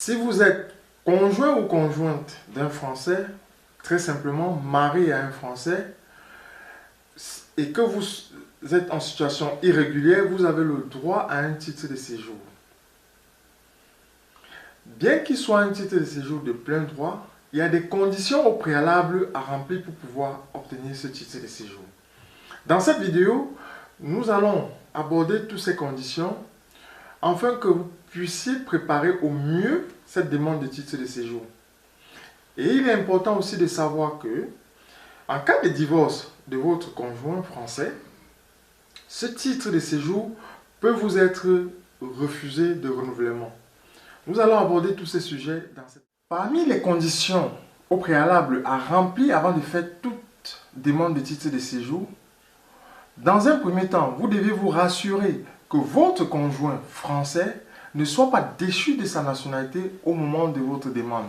Si vous êtes conjoint ou conjointe d'un Français, très simplement marié à un Français, et que vous êtes en situation irrégulière, vous avez le droit à un titre de séjour. Bien qu'il soit un titre de séjour de plein droit, il y a des conditions au préalable à remplir pour pouvoir obtenir ce titre de séjour. Dans cette vidéo, nous allons aborder toutes ces conditions afin que vous puissiez préparer au mieux cette demande de titre de séjour. Et il est important aussi de savoir que, en cas de divorce de votre conjoint français, ce titre de séjour peut vous être refusé de renouvellement. Nous allons aborder tous ces sujets dans cette... Parmi les conditions au préalable à remplir avant de faire toute demande de titre de séjour, dans un premier temps, vous devez vous rassurer que votre conjoint français ne soit pas déchu de sa nationalité au moment de votre demande.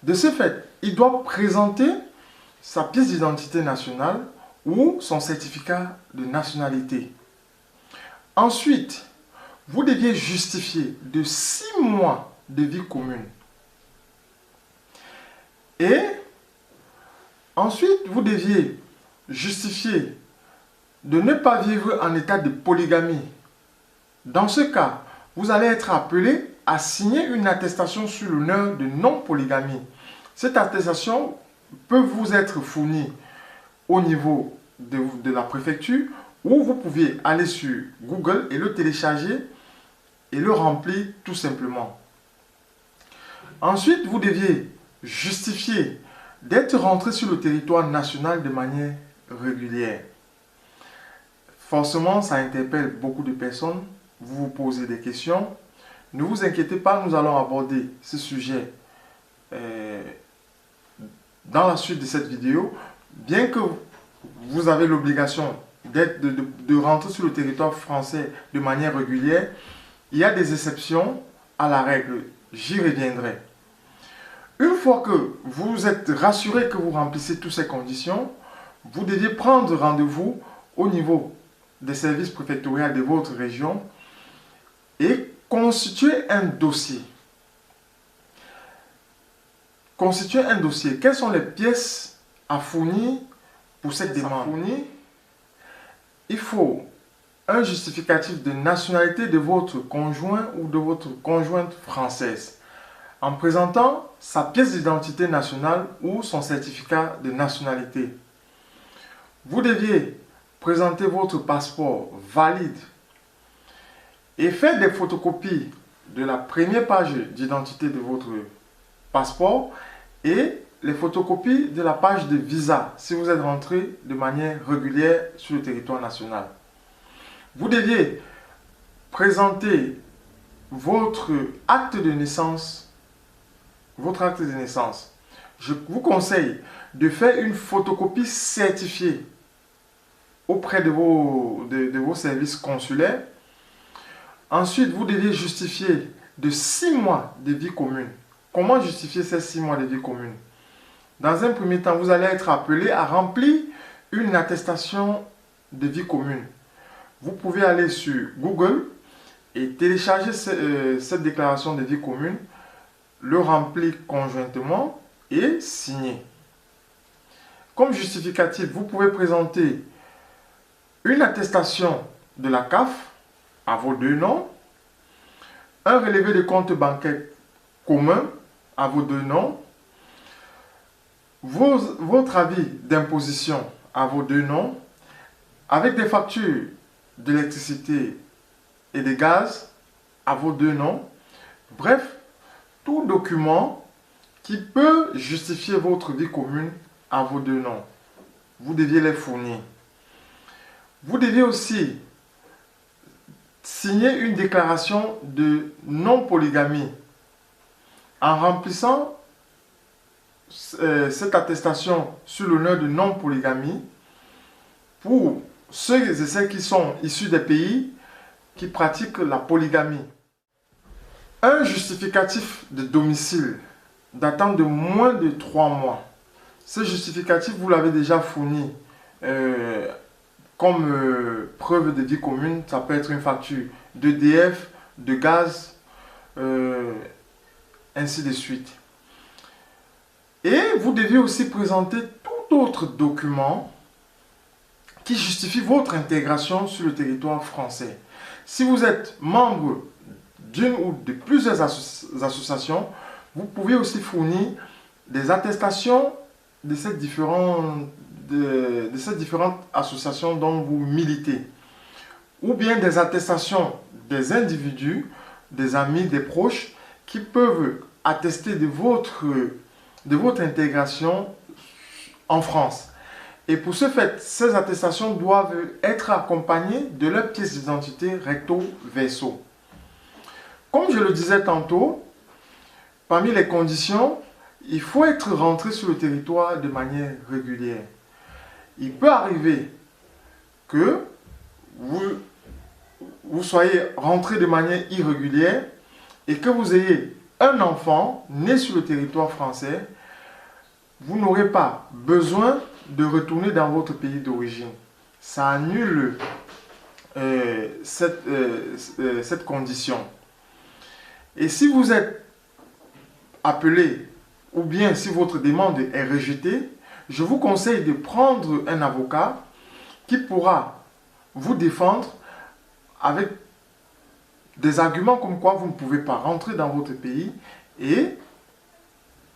De ce fait, il doit présenter sa pièce d'identité nationale ou son certificat de nationalité. Ensuite, vous deviez justifier de 6 mois de vie commune. Et ensuite, vous deviez justifier de ne pas vivre en état de polygamie. Dans ce cas, vous allez être appelé à signer une attestation sur l'honneur de non-polygamie. Cette attestation peut vous être fournie au niveau de la préfecture ou vous pouvez aller sur Google et le télécharger et le remplir tout simplement. Ensuite, vous deviez justifier d'être rentré sur le territoire national de manière régulière. Forcément, ça interpelle beaucoup de personnes. Vous vous posez des questions. Ne vous inquiétez pas, nous allons aborder ce sujet dans la suite de cette vidéo. Bien que vous avez l'obligation de rentrer sur le territoire français de manière régulière, il y a des exceptions à la règle. J'y reviendrai. Une fois que vous êtes rassuré que vous remplissez toutes ces conditions, vous devez prendre rendez-vous au niveau des services préfectoraux de votre région et constituer un dossier. Constituer un dossier. Quelles sont les pièces à fournir pour cette demande? Il faut un justificatif de nationalité de votre conjoint ou de votre conjointe française en présentant sa pièce d'identité nationale ou son certificat de nationalité. Vous deviez présenter votre passeport valide et faire des photocopies de la première page d'identité de votre passeport et les photocopies de la page de visa si vous êtes rentré de manière régulière sur le territoire national. Vous deviez présenter votre acte de naissance. Je vous conseille de faire une photocopie certifiée auprès de vos services consulaires. Ensuite, vous devez justifier de 6 mois de vie commune. Comment justifier ces 6 mois de vie commune? Dans un premier temps, vous allez être appelé à remplir une attestation de vie commune. Vous pouvez aller sur Google et télécharger cette déclaration de vie commune, le remplir conjointement et signer. Comme justificatif, vous pouvez présenter une attestation de la CAF à vos 2 noms, un relevé de compte bancaire commun à vos 2 noms, votre avis d'imposition à vos 2 noms, avec des factures d'électricité et de gaz à vos 2 noms. Bref, tout document qui peut justifier votre vie commune à vos 2 noms. Vous deviez les fournir. Vous deviez aussi signer une déclaration de non-polygamie. En remplissant cette attestation sur l'honneur de non-polygamie, pour ceux et celles qui sont issus des pays qui pratiquent la polygamie. Un justificatif de domicile datant de moins de 3 mois. Ce justificatif, vous l'avez déjà fourni comme preuve de vie commune. Ça peut être une facture d'EDF, de gaz, ainsi de suite. Et vous devez aussi présenter tout autre document qui justifie votre intégration sur le territoire français. Si vous êtes membre d'une ou de plusieurs associations, vous pouvez aussi fournir des attestations de ces différentes associations dont vous militez, ou bien des attestations des individus, des amis, des proches, qui peuvent attester de votre intégration en France. Et pour ce fait, ces attestations doivent être accompagnées de leur pièce d'identité recto verso. Comme je le disais tantôt, parmi les conditions, il faut être rentré sur le territoire de manière régulière. Il peut arriver que vous soyez rentré de manière irrégulière et que vous ayez un enfant né sur le territoire français. Vous n'aurez pas besoin de retourner dans votre pays d'origine. Ça annule cette condition. Et si vous êtes appelé, ou bien si votre demande est rejetée, je vous conseille de prendre un avocat qui pourra vous défendre avec des arguments comme quoi vous ne pouvez pas rentrer dans votre pays, et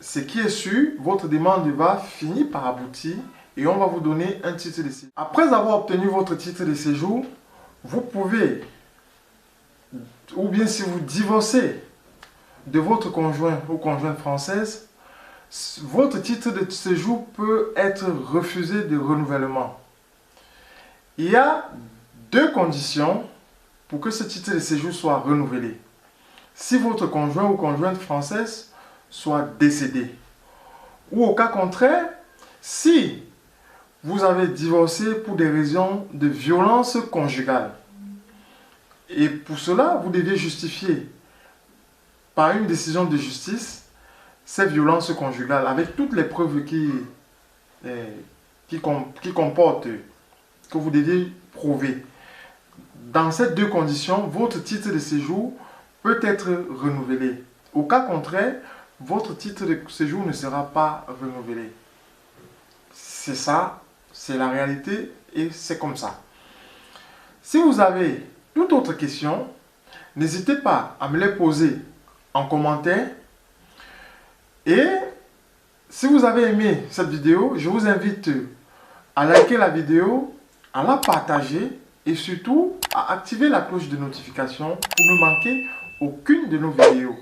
ce qui est sûr, votre demande va finir par aboutir et on va vous donner un titre de séjour. Après avoir obtenu votre titre de séjour, vous pouvez, ou bien si vous divorcez de votre conjoint ou conjointe française, votre titre de séjour peut être refusé de renouvellement. Il y a deux conditions pour que ce titre de séjour soit renouvelé. Si votre conjoint ou conjointe française soit décédé, ou au cas contraire, si vous avez divorcé pour des raisons de violence conjugale. Et pour cela, vous devez justifier par une décision de justice ces violences conjugales avec toutes les preuves qui comportent, que vous devez prouver. Dans ces deux conditions, votre titre de séjour peut être renouvelé. Au cas contraire, votre titre de séjour ne sera pas renouvelé. C'est ça, c'est la réalité et c'est comme ça. Si vous avez toute autre question, n'hésitez pas à me les poser en commentaire. Et si vous avez aimé cette vidéo, je vous invite à liker la vidéo, à la partager et surtout à activer la cloche de notification pour ne manquer aucune de nos vidéos.